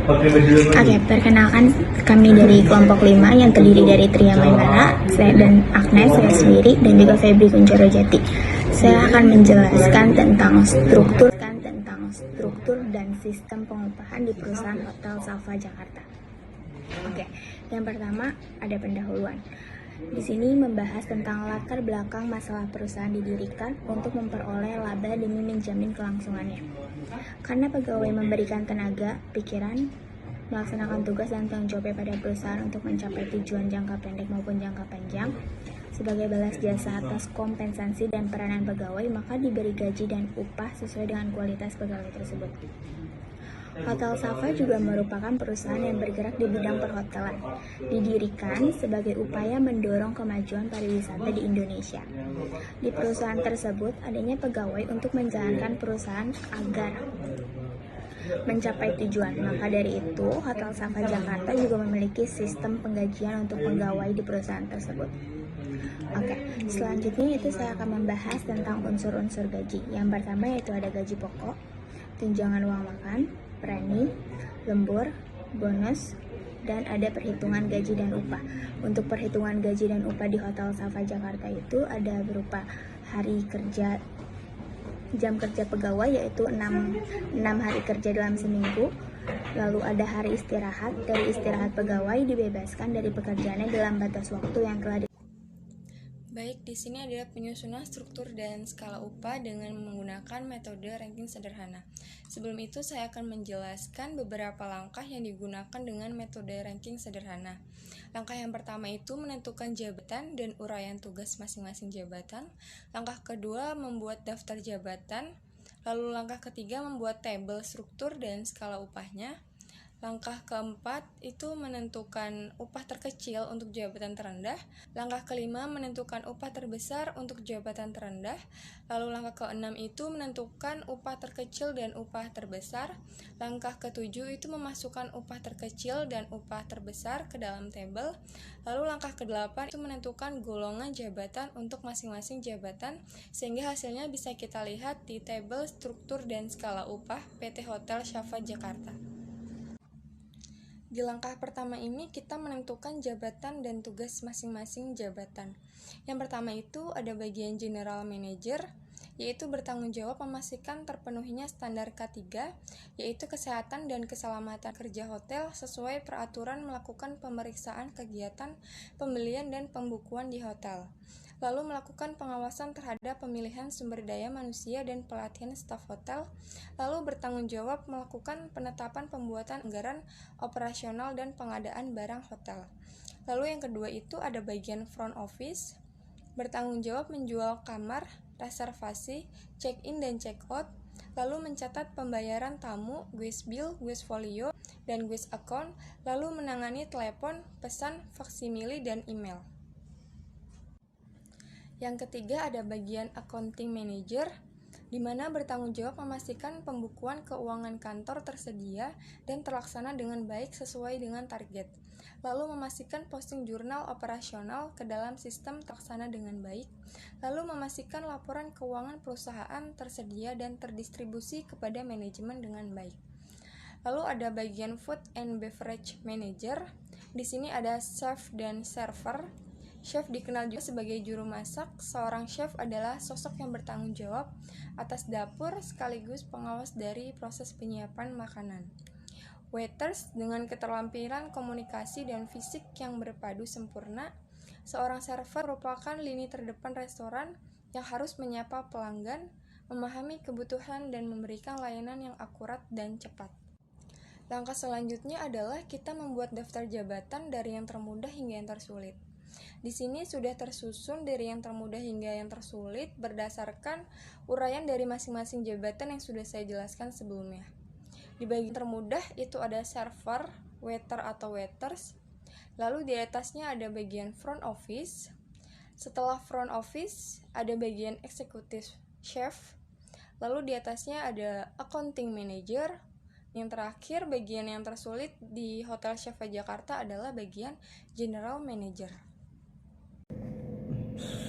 Oke, perkenalkan kami dari kelompok 5 yang terdiri dari Tria Maimara, saya dan Agnes, saya sendiri, dan juga Febri Kuncoro Jati. Saya akan menjelaskan tentang struktur dan sistem pengupahan di perusahaan Hotel Safa Jakarta. Oke, yang pertama ada pendahuluan. Di sini membahas tentang latar belakang masalah perusahaan didirikan untuk memperoleh laba demi menjamin kelangsungannya. Karena pegawai memberikan tenaga, pikiran, melaksanakan tugas dan tanggung jawabnya pada perusahaan untuk mencapai tujuan jangka pendek maupun jangka panjang. Sebagai balas jasa atas kompensasi dan peranan pegawai, maka diberi gaji dan upah sesuai dengan kualitas pegawai tersebut. Hotel Safa juga merupakan perusahaan yang bergerak di bidang perhotelan, didirikan sebagai upaya mendorong kemajuan pariwisata di Indonesia. Di perusahaan tersebut, adanya pegawai untuk menjalankan perusahaan agar mencapai tujuan. Maka dari itu, Hotel Safa Jakarta juga memiliki sistem penggajian untuk pegawai di perusahaan tersebut. Oke, selanjutnya itu saya akan membahas tentang unsur-unsur gaji. Yang pertama yaitu ada gaji pokok, tunjangan uang makan, premi, lembur, bonus, dan ada perhitungan gaji dan upah. Untuk perhitungan gaji dan upah di Hotel Safa Jakarta itu ada berupa hari kerja, jam kerja pegawai yaitu 6 hari kerja dalam seminggu. Lalu ada hari istirahat. Dari istirahat pegawai dibebaskan dari pekerjaannya dalam batas waktu yang telah Baik, di sini adalah penyusunan struktur dan skala upah dengan menggunakan metode ranking sederhana. Sebelum itu, saya akan menjelaskan beberapa langkah yang digunakan dengan metode ranking sederhana. Langkah yang pertama itu menentukan jabatan dan uraian tugas masing-masing jabatan. Langkah kedua, membuat daftar jabatan. Lalu langkah ketiga, membuat tabel struktur dan skala upahnya. Langkah keempat itu menentukan upah terkecil untuk jabatan terendah. Langkah kelima menentukan upah terbesar untuk jabatan terendah. Lalu langkah keenam itu menentukan upah terkecil dan upah terbesar. Langkah ketujuh itu memasukkan upah terkecil dan upah terbesar ke dalam tabel. Lalu langkah kedelapan itu menentukan golongan jabatan untuk masing-masing jabatan, sehingga hasilnya bisa kita lihat di tabel struktur dan skala upah PT Hotel Safa Jakarta. Di langkah pertama ini kita menentukan jabatan dan tugas masing-masing jabatan. Yang pertama itu ada bagian General Manager, yaitu bertanggung jawab memastikan terpenuhinya standar K3, yaitu kesehatan dan keselamatan kerja hotel sesuai peraturan melakukan pemeriksaan kegiatan, pembelian dan pembukuan di hotel. Lalu melakukan pengawasan terhadap pemilihan sumber daya manusia dan pelatihan staf hotel, lalu bertanggung jawab melakukan penetapan pembuatan anggaran operasional dan pengadaan barang hotel. Lalu yang kedua itu ada bagian front office, bertanggung jawab menjual kamar, reservasi, check-in dan check-out, lalu mencatat pembayaran tamu, guest bill, guest folio, dan guest account, lalu menangani telepon, pesan, faksimili, dan email. Yang ketiga ada bagian accounting manager, di mana bertanggung jawab memastikan pembukuan keuangan kantor tersedia dan terlaksana dengan baik sesuai dengan target. Lalu memastikan posting jurnal operasional ke dalam sistem terlaksana dengan baik. Lalu memastikan laporan keuangan perusahaan tersedia dan terdistribusi kepada manajemen dengan baik. Lalu ada bagian food and beverage manager. Di sini ada chef dan server. Chef dikenal juga sebagai juru masak. Seorang chef adalah sosok yang bertanggung jawab atas dapur sekaligus pengawas dari proses penyiapan makanan. Waiters dengan keterampilan komunikasi dan fisik yang berpadu sempurna. Seorang server merupakan lini terdepan restoran yang harus menyapa pelanggan, memahami kebutuhan dan memberikan layanan yang akurat dan cepat. Langkah selanjutnya adalah kita membuat daftar jabatan dari yang termudah hingga yang tersulit. Di sini sudah tersusun dari yang termudah hingga yang tersulit berdasarkan uraian dari masing-masing jabatan yang sudah saya jelaskan sebelumnya. Di bagian termudah itu ada server, waiter atau waiters. Lalu di atasnya ada bagian front office. Setelah front office ada bagian executive chef. Lalu di atasnya ada accounting manager. Yang terakhir bagian yang tersulit di Hotel Safa Jakarta adalah bagian general manager.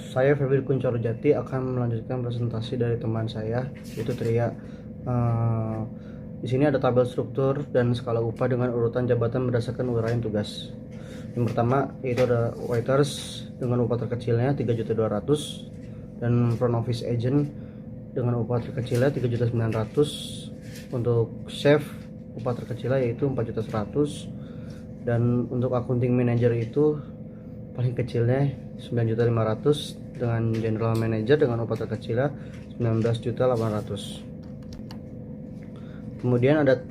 Saya Febri Kuncoro Jati akan melanjutkan presentasi dari teman saya, yaitu Tria. Di sini ada tabel struktur dan skala upah dengan urutan jabatan berdasarkan uraian tugas. Yang pertama yaitu ada waiters dengan upah terkecilnya 3.200.000 dan front office agent dengan upah terkecilnya 3.900.000. Untuk chef upah terkecilnya yaitu 4.100.000 dan untuk accounting manager itu paling kecilnya 9.500.000 dengan general manager dengan upah terkecilnya 19.800.000. Kemudian ada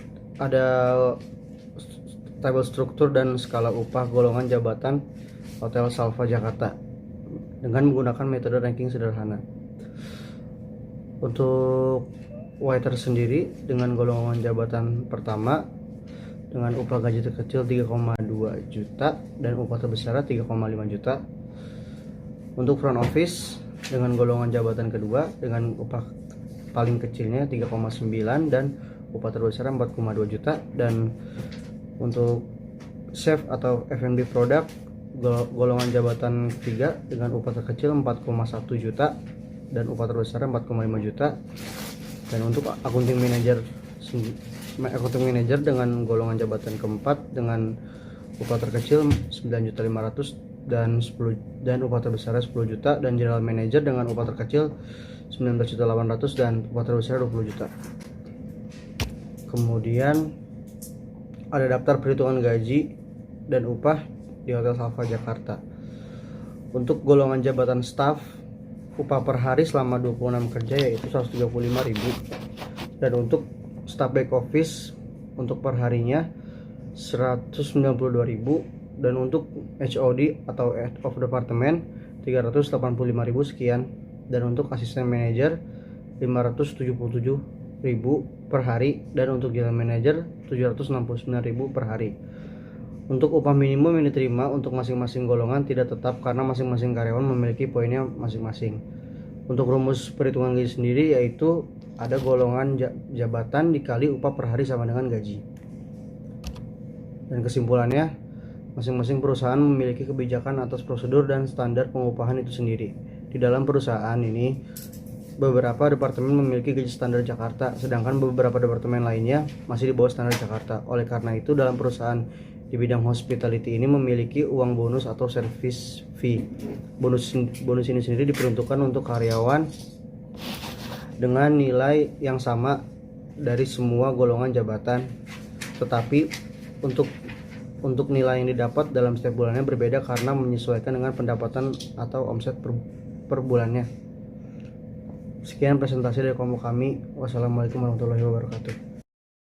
tabel struktur dan skala upah golongan jabatan Hotel Salva Jakarta dengan menggunakan metode ranking sederhana. Untuk waiter sendiri dengan golongan jabatan pertama dengan upah gaji terkecil 3,2 juta dan upah terbesar 3,5 juta. Untuk front office dengan golongan jabatan kedua dengan upah paling kecilnya 3,9 dan upah terbesar 4,2 juta. Dan untuk chef atau F&B product golongan jabatan ketiga dengan upah terkecil 4,1 juta dan upah terbesar 4,5 juta. Dan untuk accounting manager dengan golongan jabatan keempat dengan upah terkecil 9.500.000 dan upah terbesar 10 juta, dan general manager dengan upah terkecil 19.800.000 dan upah terbesar 20 juta. Kemudian ada daftar perhitungan gaji dan upah di Hotel Salva Jakarta. Untuk golongan jabatan staff, upah per hari selama 26 kerja yaitu 135.000. Dan untuk staff back office untuk per harinya 192.000. Dan untuk HOD atau head of department 385.000 sekian. Dan untuk asisten manajer 577.000 per hari, dan untuk general manager 769.000 per hari. Untuk upah minimum yang diterima untuk masing-masing golongan tidak tetap karena masing-masing karyawan memiliki poinnya masing-masing. Untuk rumus perhitungan gaji sendiri yaitu ada golongan jabatan dikali upah per hari sama dengan gaji. Dan kesimpulannya, masing-masing perusahaan memiliki kebijakan atas prosedur dan standar pengupahan itu sendiri. Di dalam perusahaan ini beberapa departemen memiliki gaji standar Jakarta, sedangkan beberapa departemen lainnya masih di bawah standar Jakarta. Oleh karena itu, dalam perusahaan di bidang hospitality ini memiliki uang bonus atau service fee. Bonus ini sendiri diperuntukkan untuk karyawan dengan nilai yang sama dari semua golongan jabatan, tetapi untuk nilai yang didapat dalam setiap bulannya berbeda karena menyesuaikan dengan pendapatan atau omset per bulannya. Sekian presentasi dari kelompok kami. Wassalamualaikum warahmatullahi wabarakatuh.